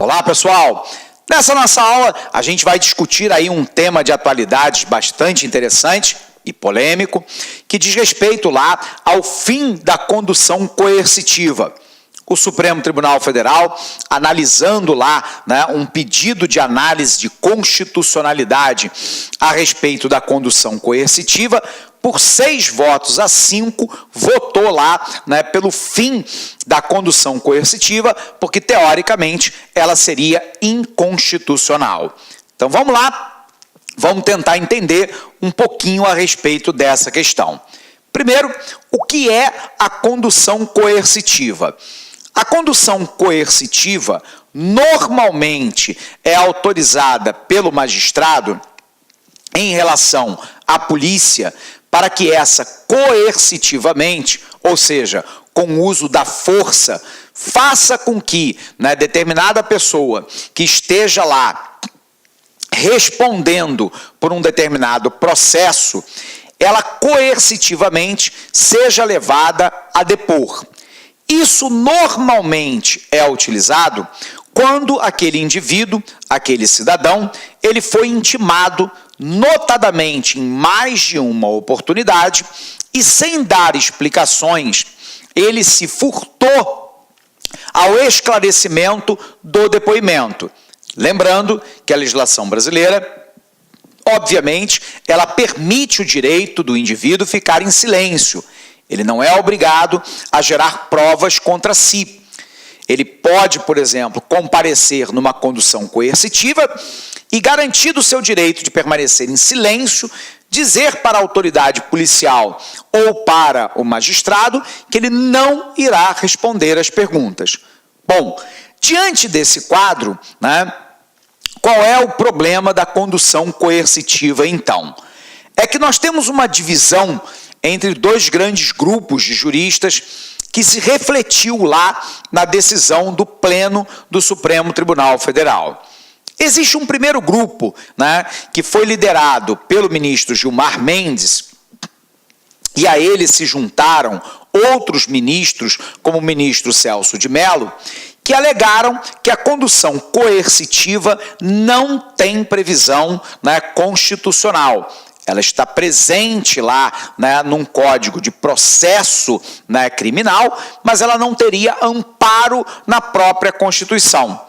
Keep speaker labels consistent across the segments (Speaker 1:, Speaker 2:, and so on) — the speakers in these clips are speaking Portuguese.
Speaker 1: Olá, pessoal! Nessa nossa aula, a gente vai discutir aí um tema de atualidades bastante interessante e polêmico, que diz respeito lá ao fim da condução coercitiva. O Supremo Tribunal Federal, analisando lá um pedido de análise de constitucionalidade a respeito da condução coercitiva, por 6 votos a 5, votou lá pelo fim da condução coercitiva, porque, teoricamente, ela seria inconstitucional. Então, vamos lá, vamos tentar entender um pouquinho a respeito dessa questão. Primeiro, o que é a condução coercitiva? A condução coercitiva normalmente é autorizada pelo magistrado em relação à polícia para que essa coercitivamente, ou seja, com o uso da força, faça com que determinada pessoa que esteja lá respondendo por um determinado processo, ela coercitivamente seja levada a depor. Isso normalmente é utilizado quando aquele indivíduo, aquele cidadão, ele foi intimado notadamente em mais de uma oportunidade e, sem dar explicações, ele se furtou ao esclarecimento do depoimento. Lembrando que a legislação brasileira, obviamente, ela permite o direito do indivíduo ficar em silêncio. Ele não é obrigado a gerar provas contra si. Ele pode, por exemplo, comparecer numa condução coercitiva e, garantido o seu direito de permanecer em silêncio, dizer para a autoridade policial ou para o magistrado que ele não irá responder às perguntas. Bom, diante desse quadro, qual é o problema da condução coercitiva, então? É que nós temos uma divisão entre 2 grandes grupos de juristas que se refletiu lá na decisão do Pleno do Supremo Tribunal Federal. Existe um primeiro grupo, que foi liderado pelo ministro Gilmar Mendes, e a ele se juntaram outros ministros, como o ministro Celso de Mello, que alegaram que a condução coercitiva não tem previsão constitucional. Ela está presente lá num código de processo criminal, mas ela não teria amparo na própria Constituição.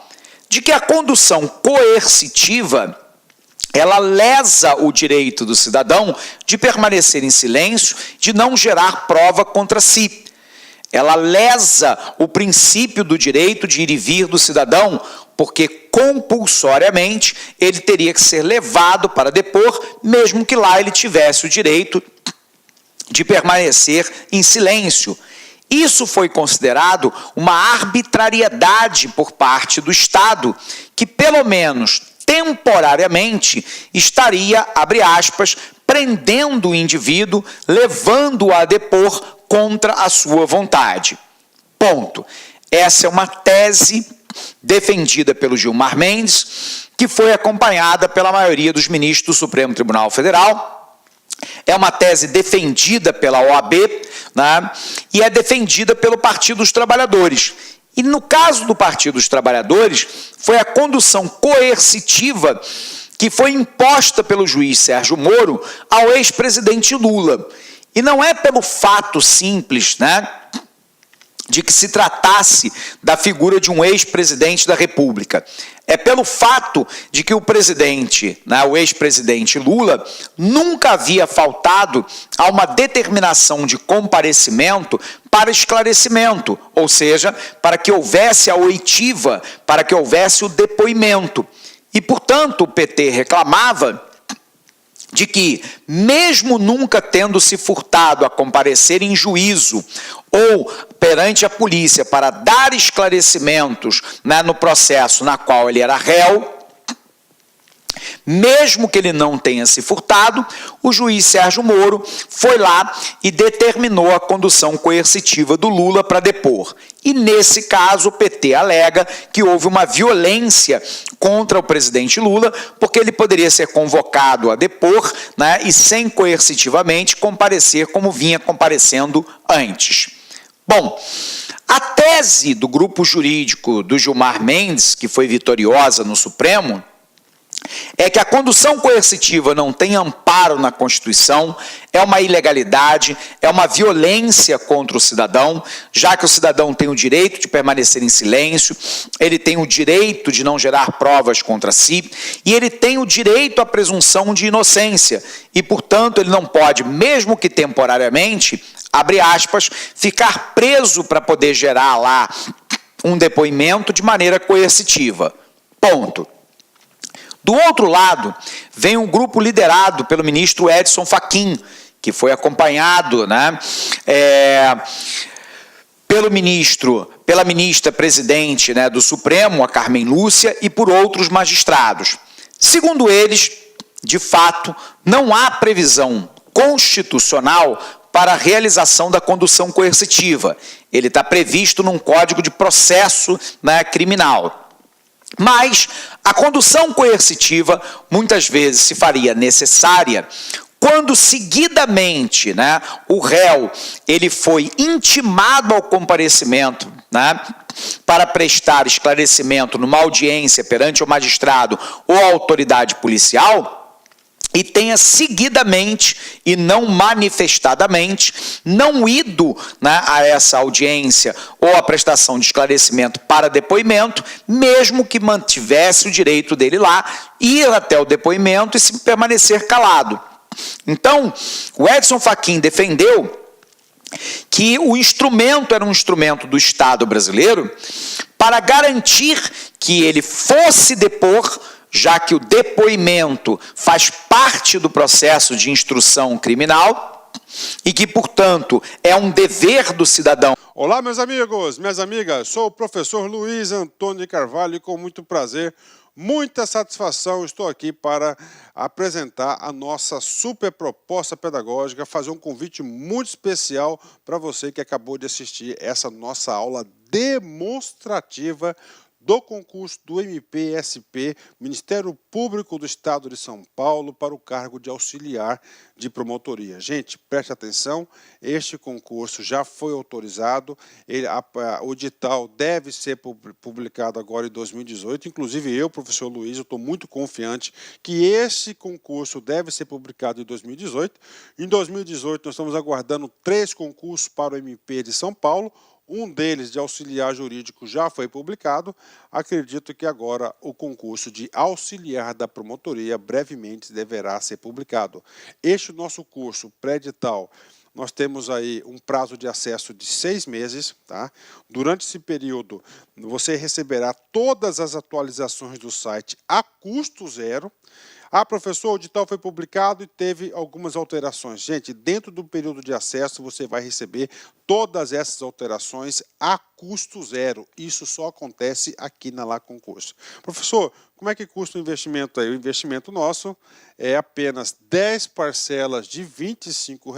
Speaker 1: De que a condução coercitiva, ela lesa o direito do cidadão de permanecer em silêncio, de não gerar prova contra si. Ela lesa o princípio do direito de ir e vir do cidadão, porque compulsoriamente ele teria que ser levado para depor, mesmo que lá ele tivesse o direito de permanecer em silêncio. Isso foi considerado uma arbitrariedade por parte do Estado, que pelo menos temporariamente estaria, abre aspas, prendendo o indivíduo, levando-o a depor contra a sua vontade. Ponto. Essa é uma tese defendida pelo Gilmar Mendes, que foi acompanhada pela maioria dos ministros do Supremo Tribunal Federal. É uma tese defendida pela OAB, e é defendida pelo Partido dos Trabalhadores. E no caso do Partido dos Trabalhadores, foi a condução coercitiva que foi imposta pelo juiz Sérgio Moro ao ex-presidente Lula. E não é pelo fato simples, de que se tratasse da figura de um ex-presidente da República. É pelo fato de que o presidente, o ex-presidente Lula, nunca havia faltado a uma determinação de comparecimento para esclarecimento, ou seja, para que houvesse a oitiva, para que houvesse o depoimento. E, portanto, o PT reclamava de que, mesmo nunca tendo se furtado a comparecer em juízo ou perante a polícia para dar esclarecimentos no processo na qual ele era réu, mesmo que ele não tenha se furtado, o juiz Sérgio Moro foi lá e determinou a condução coercitiva do Lula para depor. E, nesse caso, o PT alega que houve uma violência contra o presidente Lula, porque ele poderia ser convocado a depor, e sem coercitivamente comparecer como vinha comparecendo antes. Bom, A tese do grupo jurídico do Gilmar Mendes, que foi vitoriosa no Supremo, é que a condução coercitiva não tem amparo na Constituição, é uma ilegalidade, é uma violência contra o cidadão, já que o cidadão tem o direito de permanecer em silêncio, ele tem o direito de não gerar provas contra si, e ele tem o direito à presunção de inocência, e, portanto, ele não pode, mesmo que temporariamente, abre aspas, ficar preso para poder gerar lá um depoimento de maneira coercitiva. Ponto. Do outro lado, vem um grupo liderado pelo ministro Edson Fachin, que foi acompanhado, pela ministra presidente, do Supremo, a Carmen Lúcia, e por outros magistrados. Segundo eles, de fato, não há previsão constitucional para a realização da condução coercitiva. Ele está previsto num Código de Processo Criminal. Mas a condução coercitiva muitas vezes se faria necessária quando seguidamente o réu ele foi intimado ao comparecimento para prestar esclarecimento numa audiência perante o magistrado ou a autoridade policial, e tenha seguidamente e não manifestadamente não ido a essa audiência ou a prestação de esclarecimento para depoimento, mesmo que mantivesse o direito dele lá, ir até o depoimento e se permanecer calado. Então, o Edson Fachin defendeu que o instrumento era um instrumento do Estado brasileiro para garantir que ele fosse depor, já que o depoimento faz parte do processo de instrução criminal e que, portanto, é um dever do cidadão.
Speaker 2: Olá, meus amigos, minhas amigas, sou o professor Luiz Antônio de Carvalho e com muito prazer, muita satisfação, estou aqui para apresentar a nossa super proposta pedagógica, fazer um convite muito especial para você que acabou de assistir essa nossa aula demonstrativa do concurso do MPSP, Ministério Público do Estado de São Paulo, para o cargo de auxiliar de promotoria. Gente, preste atenção, este concurso já foi autorizado, o edital deve ser publicado agora em 2018, inclusive eu, professor Luiz, eu estou muito confiante que esse concurso deve ser publicado em 2018. Em 2018, nós estamos aguardando 3 concursos para o MP de São Paulo. Um deles, de auxiliar jurídico, já foi publicado. Acredito que agora o concurso de auxiliar da promotoria brevemente deverá ser publicado. Este nosso curso pré-edital, nós temos aí um prazo de acesso de 6 meses. Tá? Durante esse período, você receberá todas as atualizações do site a custo zero. Ah, professor, o edital foi publicado e teve algumas alterações. Gente, dentro do período de acesso, você vai receber todas essas alterações a custo zero. Isso só acontece aqui na Lá Concurso. Professor, como é que custa o investimento aí? O investimento nosso é apenas 10 parcelas de R$ 25.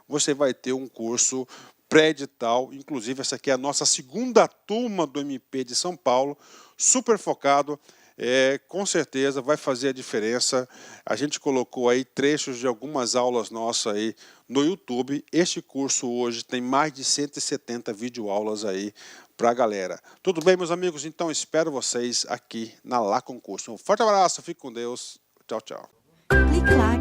Speaker 2: Você vai ter um curso pré-edital. Inclusive, essa aqui é a nossa segunda turma do MP de São Paulo, super focado. Com certeza vai fazer a diferença. A gente colocou aí trechos de algumas aulas nossas aí no YouTube. Este curso hoje tem mais de 170 videoaulas aí para a galera. Tudo bem, meus amigos? Então espero vocês aqui na Lá Concurso. Um forte abraço, fique com Deus. Tchau, tchau.
Speaker 3: Clique lá.